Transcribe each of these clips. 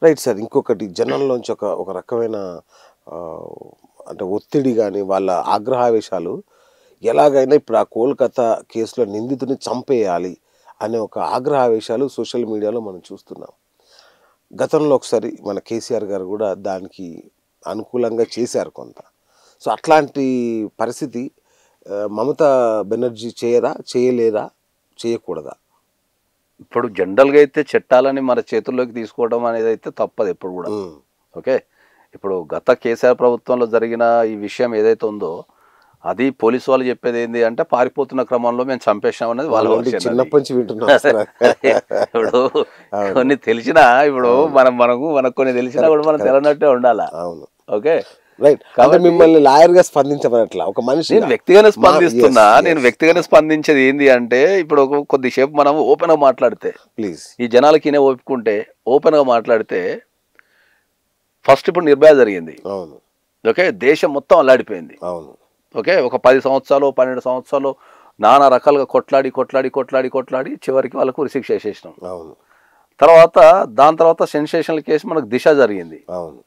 Right sir. ఇంకొకటి జనాల్లోంచి ఒక రకమైన అంటే ఒత్తిడి గాని, వాళ్ళ ఆగ్రహావేశాలు ఎలాగైనా ఇప్పుడు ఆ కోల్‌కతా కేసులో నిందితుడిని చంపేయాలి అనే ఒక ఆగ్రహావేశాలు సోషల్ మీడియాలో మనం చూస్తున్నాం. గతంలో ఒకసారి మన కేసీఆర్ గారు గూడా దానికి అనుకూలంగా చేశారు కొంత. సో, అట్లాంటి పరిస్థితి మమతా బెనర్జీ చేయరా? చేయలేదా? చేయకూడదా? ఇప్పుడు జనరల్‌గా అయితే చట్టాలని మన చేతుల్లోకి తీసుకోవడం అనేదైతే తప్పదు ఎప్పుడు గూడా. ఓకే. ఇప్పుడు గత కేసీఆర్ ప్రభుత్వంలో జరిగిన ఈ విషయం ఏదైతే ఉందో, అది పోలీసు వాళ్ళు చెప్పేది ఏంది అంటే పారిపోతున్న క్రమంలో మేము చంపేసాం అనేది వాళ్ళ వర్షన్. చిన్నప్పటి నుంచి వింటున్నాం సార్. ఇప్పుడు కొన్ని తెలిసినా ఇప్పుడు మనకు కొన్ని తెలిసినా కూడా మనం తెలనట్టే ఉండాలా. అవును. ఓకే. రైట్. కాబట్టి మిమ్మల్ని లాయర్‌గా స్పందించమనట్లా ఒక మనిషి నేను వ్యక్తిగానే స్పందిస్తున్నా. నేను వ్యక్తిగానే స్పందించేది ఏంది అంటే ఇప్పుడు కొద్దిసేపు మనం ఓపెన్‌గా మాట్లాడితే ప్లీజ్ ఈ జనాలకి ఒప్పుకుంటే ఓపెన్‌గా మాట్లాడితే ఫస్ట్ ఇప్పుడు నిర్భయ జరిగింది. అవును. ఓకే. దేశం మొత్తం అల్లాడిపోయింది. అవును. ఓకే. ఒక 10 సంవత్సరాలు 12 సంవత్సరాలు నానా రకాలుగా కొట్లాడి చివరికి వాళ్ళకు రిసిక్ట్ చేసేసినాం. అవును. దాని తర్వాత సెన్సేషనల్ కేసు మనకు దిశ జరిగింది. అవును.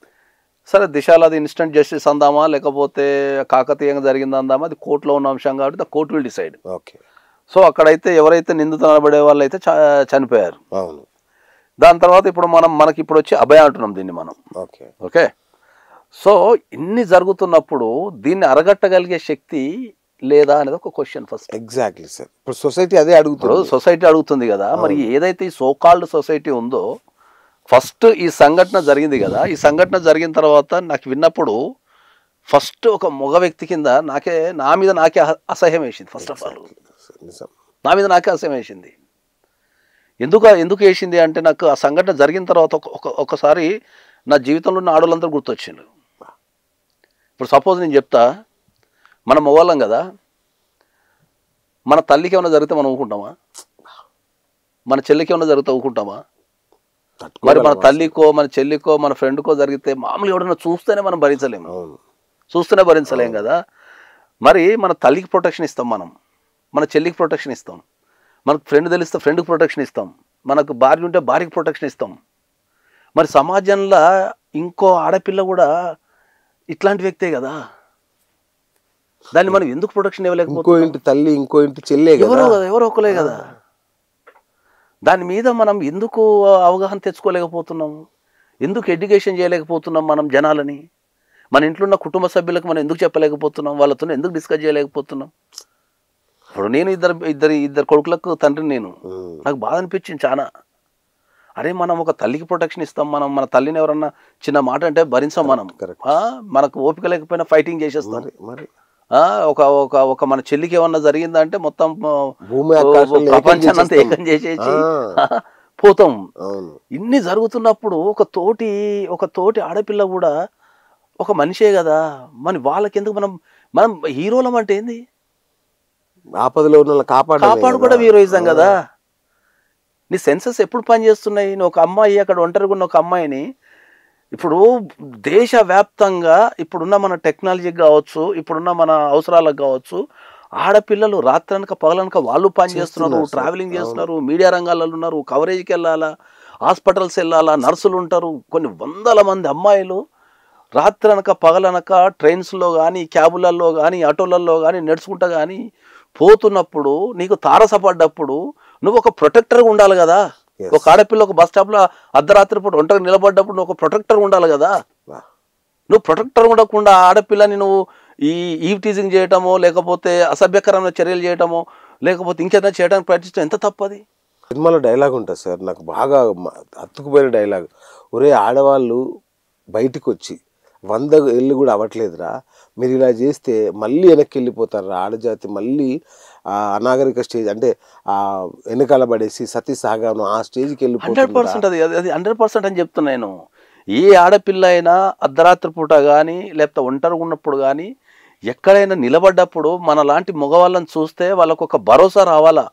సరే దిశలో అది ఇన్స్టెంట్ జస్టిస్ అందామా లేకపోతే కాకతీయంగా జరిగింది అందామా అది కోర్టులో ఉన్న అంశం కాబట్టి the court will decide. Okay. So అక్కడైతే ఎవరైతే నిందితులు అనబడే వాళ్ళు అయితే చనిపోయారు. అవును. దాని తర్వాత ఇప్పుడు మనకి ఇప్పుడు వచ్చి అభయ అంటున్నాం దీన్ని మనం. ఓకే. ఓకే. సో ఇన్ని జరుగుతున్నప్పుడు దీన్ని అరగట్టగలిగే శక్తి లేదా అనేది ఒక క్వశ్చన్ ఫస్ట్. Exactly sir. ఇప్పుడు సొసైటీ అదే అడుగుతుంది. సొసైటీ అడుగుతుంది కదా. మరి ఏదైతే ఈ సోకాల్డ్ సొసైటీ ఉందో ఫస్ట్ ఈ సంఘటన జరిగింది కదా. ఈ సంఘటన జరిగిన తర్వాత నాకు విన్నప్పుడు ఫస్ట్ ఒక మగ వ్యక్తి కింద నా మీద నాకే అసహ్యం వేసింది. ఫస్ట్ ఆఫ్ ఆల్ నా మీద నాకే అసహ్యం వేసింది. ఎందుకు వేసింది అంటే నాకు ఆ సంఘటన జరిగిన తర్వాత ఒకసారి నా జీవితంలో ఉన్న ఆడవాళ్ళందరూ గుర్తొచ్చిండు. ఇప్పుడు సపోజ్ నేను చెప్తా, మనం మగవాళ్ళం కదా, మన తల్లికి ఏమైనా జరిగితే మనం ఊరుకుంటామా? మన చెల్లికి ఏమైనా జరిగితే ఊరుకుంటామా? మరి మన తల్లికో మన చెల్లికో మన ఫ్రెండ్కో జరిగితే మామూలు ఎవడన్నా చూస్తేనే మనం భరించలేం కదా. మరి మన తల్లికి ప్రొటెక్షన్ ఇస్తాం, మన చెల్లికి ప్రొటెక్షన్ ఇస్తాం, మనకు ఫ్రెండ్ తెలిస్తే ఫ్రెండ్కి ప్రొటెక్షన్ ఇస్తాం, మనకు భార్య ఉంటే భార్యకి ప్రొటెక్షన్ ఇస్తాం. మరి సమాజంలో ఇంకో ఆడపిల్ల కూడా ఇట్లాంటి వ్యక్తే కదా. దాన్ని మనం ఎందుకు ప్రొటెక్షన్ ఇవ్వలేకపోతున్నాం? ఇంకో ఇంటి తల్లి ఇంకో ఇంటి చెల్లె కదా, ఎవరో ఒకలే కదా. దాని మీద మనం ఎందుకు అవగాహన తెచ్చుకోలేకపోతున్నాం? ఎందుకు ఎడ్యుకేషన్ చేయలేకపోతున్నాం? మనం జనాలని మన ఇంట్లో ఉన్న కుటుంబ సభ్యులకు మనం ఎందుకు చెప్పలేకపోతున్నాం? వాళ్ళతో ఎందుకు డిస్కస్ చేయలేకపోతున్నాం? ఇప్పుడు నేను ఇద్దరు కొడుకులకు తండ్రి, నాకు బాధ అనిపించింది చాలా. అరే మనం ఒక తల్లికి ప్రొటెక్షన్ ఇస్తాం, మన తల్లిని ఎవరన్నా చిన్న మాట అంటే భరించాం, మనకు ఓపిక లేకపోయినా ఫైటింగ్ చేసేస్తాం. ఒక మన చెల్లికి ఏమన్నా జరిగిందంటే మొత్తం ప్రపంచాన్ని అంతా ఏకం చేసేసి పోతాం. ఇన్ని జరుగుతున్నప్పుడు ఒక తోటి ఆడపిల్ల కూడా ఒక మనిషే కదా. మన వాళ్ళకి ఎందుకు మనం హీరోలం అంటే ఏంది? ఆపదలో ఉన్న కాపాడుకోవడం హీరోయిజం కదా. నీ సెన్సెస్ ఎప్పుడు పనిచేస్తున్నాయి? నువ్వు ఒక అమ్మాయి అక్కడ ఒంటరిగా ఉన్న ఒక అమ్మాయిని ఇప్పుడు దేశవ్యాప్తంగా ఇప్పుడున్న మన టెక్నాలజీకి కావచ్చు, ఇప్పుడున్న మన అవసరాలకు కావచ్చు, ఆడపిల్లలు రాత్రనక పగలనక వాళ్ళు పని చేస్తున్నారు, ట్రావెలింగ్ చేస్తున్నారు, మీడియా రంగాలలో ఉన్నారు, కవరేజ్కి వెళ్ళాలా, హాస్పిటల్స్ వెళ్ళాలా, నర్సులు ఉంటారు. కొన్ని వందల మంది అమ్మాయిలు రాత్రనక పగలనక ట్రైన్స్లో కానీ క్యాబులలో కానీ ఆటోలలో కానీ నడుచుకుంటా కానీ పోతున్నప్పుడు నీకు తారసపడ్డప్పుడు నువ్వు ఒక ప్రొటెక్టర్గా ఉండాలి కదా. ఒక ఆడపిల్ల ఒక బస్ స్టాప్లో అర్ధరాత్రి పూట ఒంటరి నిలబడ్డప్పుడు నువ్వు ఒక ప్రొటెక్టర్ ఉండాలి కదా. నువ్వు ప్రొటెక్టర్ ఉండకుండా ఆడపిల్లని నువ్వు ఈవ్ టీజింగ్ చేయటమో లేకపోతే అసభ్యకరమైన చర్యలు చేయటమో లేకపోతే ఇంకేదైనా చేయడానికి ప్రయత్నించడం ఎంత తప్పది. సినిమాలో డైలాగ్ ఉంటుంది సార్, నాకు బాగా అతుకుపోయిన డైలాగ్. ఒరే ఆడవాళ్ళు బయటికి వచ్చి 100 ఏళ్ళు కూడా అవ్వట్లేదురా, మీరు ఇలా చేస్తే మళ్ళీ వెనక్కి వెళ్ళిపోతారా ఆడజాతి, మళ్ళీ అనాగరిక స్టేజ్ అంటే వెనకాల పడేసి సతీ సాగాను ఆ స్టేజ్కి వెళ్ళిపోతుంది. 100% అది 100% అని చెప్తున్నాను. ఏ ఆడపిల్ల అయినా అర్ధరాత్రి పూట కానీ లేకపోతే ఒంటరిగా ఉన్నప్పుడు కానీ ఎక్కడైనా నిలబడ్డప్పుడు మన లాంటి మగవాళ్ళని చూస్తే వాళ్ళకు ఒక భరోసా రావాలా,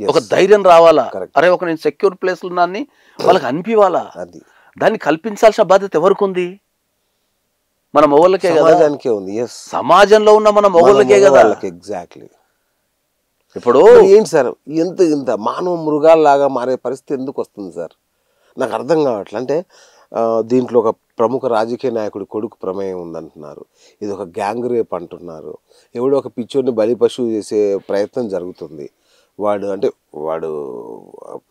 ఒక ధైర్యం రావాలా. అరే ఒక నేను సెక్యూర్ ప్లేస్లో ఉన్నాన్ని వాళ్ళకి అనిపివాలా. దాన్ని కల్పించాల్సిన బాధ్యత ఎవరికి ఉంది? మన మగవాళ్ళకే కదా. సమాజంలో ఉన్న మన మగవాళ్ళకే కదా. ఎగ్జాక్ట్లీ. ఇప్పుడు ఏంటి సార్ ఇంత మానవ మృగాల్లాగా మారే పరిస్థితి ఎందుకు వస్తుంది సార్? నాకు అర్థం కావట్లే. అంటే దీంట్లో ఒక ప్రముఖ రాజకీయ నాయకుడి కొడుకు ప్రమేయం ఉందంటున్నారు. ఇది ఒక గ్యాంగ్ రేప్ అంటున్నారు. ఎవడో ఒక పిచ్చోడిని బలి పశువు చేసే ప్రయత్నం జరుగుతుంది. వాడు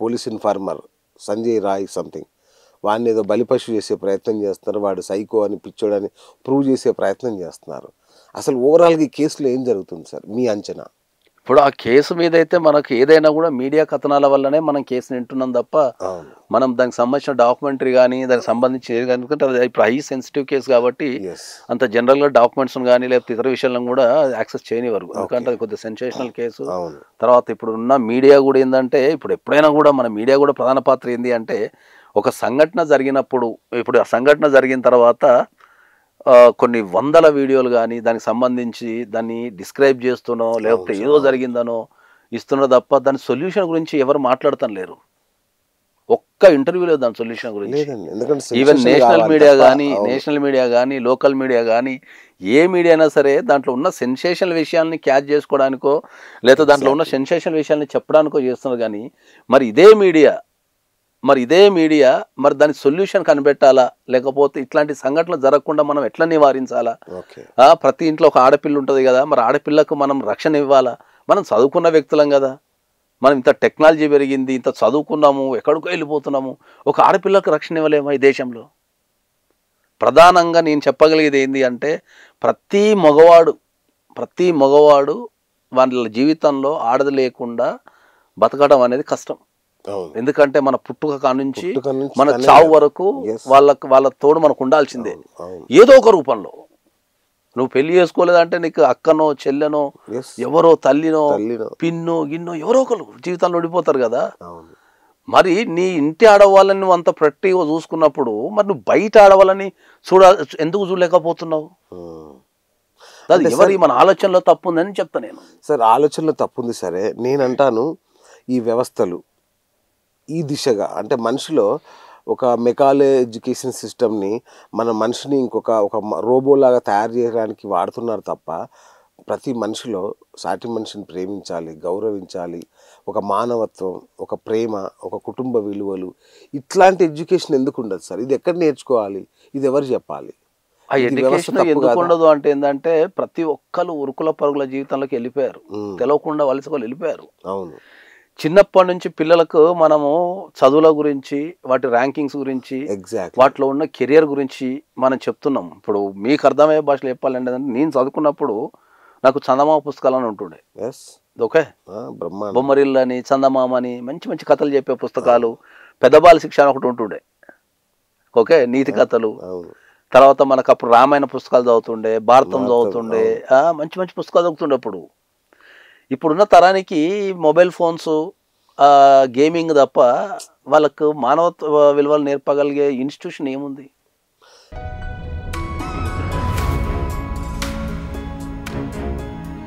police informer Sanjay Roy something, వాడిని ఏదో బలి పశువు చేసే ప్రయత్నం చేస్తున్నారు. వాడు సైకో అని పిచ్చోడని ప్రూవ్ చేసే ప్రయత్నం చేస్తున్నారు. అసలు ఓవరాల్గా ఈ కేసులో ఏం జరుగుతుంది సార్ మీ అంచనా? ఇప్పుడు ఆ కేసు మీద అయితే మనకు ఏదైనా కూడా మీడియా కథనాల వల్లనే మనం కేసుని వింటున్నాం తప్ప మనం దానికి సంబంధించిన డాక్యుమెంటరీ కానీ దానికి సంబంధించి ఇప్పుడు హై సెన్సిటివ్ కేసు కాబట్టి అంత జనరల్గా డాక్యుమెంట్స్ కానీ లేకపోతే ఇతర విషయాలను కూడా యాక్సెస్ చేయనివ్వరు. ఎందుకంటే అది కొద్దిగా సెన్సేషనల్ కేసు. తర్వాత ఇప్పుడు ఉన్న మీడియా కూడా ఏంటంటే ఇప్పుడు ఎప్పుడైనా కూడా మన మీడియా కూడా ప్రధాన పాత్ర ఏంటి అంటే ఒక సంఘటన జరిగినప్పుడు, ఇప్పుడు ఆ సంఘటన జరిగిన తర్వాత కొన్ని వందల వీడియోలు కానీ దానికి సంబంధించి దాన్ని డిస్క్రైబ్ చేస్తున్నో లేకపోతే ఏదో జరిగిందనో ఇస్తున్నో తప్ప దాని సొల్యూషన్ గురించి ఎవరు మాట్లాడతాం లేరు. ఒక్క ఇంటర్వ్యూ లేదు దాని సొల్యూషన్ గురించి. ఈవెన్ నేషనల్ మీడియా కానీ లోకల్ మీడియా కానీ ఏ మీడియా అయినా సరే దాంట్లో ఉన్న సెన్సేషనల్ విషయాల్ని క్యాచ్ చేసుకోవడానికో లేదా దాంట్లో ఉన్న సెన్సేషనల్ విషయాల్ని చెప్పడానికో చేస్తున్నారు. కానీ మరి ఇదే మీడియా మరి దాని సొల్యూషన్ కనిపెట్టాలా, లేకపోతే ఇట్లాంటి సంఘటనలు జరగకుండా మనం ఎట్లా నివారించాలా? ప్రతి ఇంట్లో ఒక ఆడపిల్ల ఉంటుంది కదా, మరి ఆడపిల్లకు మనం రక్షణ ఇవ్వాలా? మనం చదువుకున్న వ్యక్తులం కదా, మనం ఇంత టెక్నాలజీ పెరిగింది, ఇంత చదువుకున్నాము, ఎక్కడికో వెళ్ళిపోతున్నాము, ఒక ఆడపిల్లకు రక్షణ ఇవ్వలేమా ఈ దేశంలో? ప్రధానంగా నేను చెప్పగలిగేది ఏంటి అంటే ప్రతి మగవాడు వాళ్ళ జీవితంలో ఆడది లేకుండా బతకడం అనేది కష్టం. ఎందుకంటే మన పుట్టుక కానుంచి మన చావు వరకు వాళ్ళ తోడు మనకు ఉండాల్సిందే ఏదో ఒక రూపంలో. నువ్వు పెళ్లి చేసుకోలేదంటే నీకు అక్కనో చెల్లెనో ఎవరో తల్లినో పిన్నో గిన్నో ఎవరో ఒకరు జీవితంలో ఓడిపోతారు కదా. మరి నీ ఇంటి ఆడవాళ్ళని నువ్వు అంత ప్రట్టిగా చూసుకున్నప్పుడు మరి నువ్వు బయట ఆడవాళ్ళని ఎందుకు చూడలేకపోతున్నావు? అది ఎవరి మన ఆలోచనలో తప్పు ఉందని చెప్తా నేను. సార్ ఆలోచనలో తప్పు ఉంది సరే, నేనంటాను ఈ వ్యవస్థలు ఈ దిశగా అంటే మనిషిలో ఒక మెకాలే ఎడ్యుకేషన్ సిస్టమ్ని మన మనిషిని ఒక రోబోలాగా తయారు చేయడానికి వాడుతున్నారు తప్ప ప్రతి మనిషిలో సాటి మనిషిని ప్రేమించాలి, గౌరవించాలి, ఒక మానవత్వం, ఒక ప్రేమ, ఒక కుటుంబ విలువలు, ఇట్లాంటి ఎడ్యుకేషన్ ఎందుకు ఉండదు సార్? ఇది ఎక్కడ నేర్చుకోవాలి? ఇది ఎవరు చెప్పాలి? ఆ ఎడ్యుకేషన్ ఎందుకు ఉండదు అంటే ఏంటంటే ప్రతి ఒక్కరు ఉరుకుల పరుగుల జీవితంలోకి వెళ్ళిపోయారు, తెలవకుండా వలసలు వెళ్ళిపోయారు. అవును. చిన్నప్పటి నుంచి పిల్లలకు మనము చదువుల గురించి, వాటి ర్యాంకింగ్స్ గురించి, వాటిలో ఉన్న కెరియర్ గురించి మనం చెప్తున్నాం. ఇప్పుడు మీకు అర్థమయ్యే భాషలో చెప్పాలంటే నేను చదువుకున్నప్పుడు నాకు చందమామ పుస్తకాలు అని ఉంటుండే. ఓకే, బొమ్మరిల్లు అని, చందమామ అని మంచి మంచి కథలు చెప్పే పుస్తకాలు, పెద్దబాల శిక్ష అని ఒకటి ఉంటుండే. ఓకే, నీతి కథలు. తర్వాత మనకు అప్పుడు రామాయణ పుస్తకాలు చదువుతుండే, భారతం చదువుతుండే, మంచి మంచి పుస్తకాలు చదువుతుండే. ఇప్పుడున్న తరానికి మొబైల్ ఫోన్స్, గేమింగ్ తప్ప వాళ్ళకు మానవత్వ విలువలు నేర్పగలిగే ఇన్స్టిట్యూషన్ ఏముంది?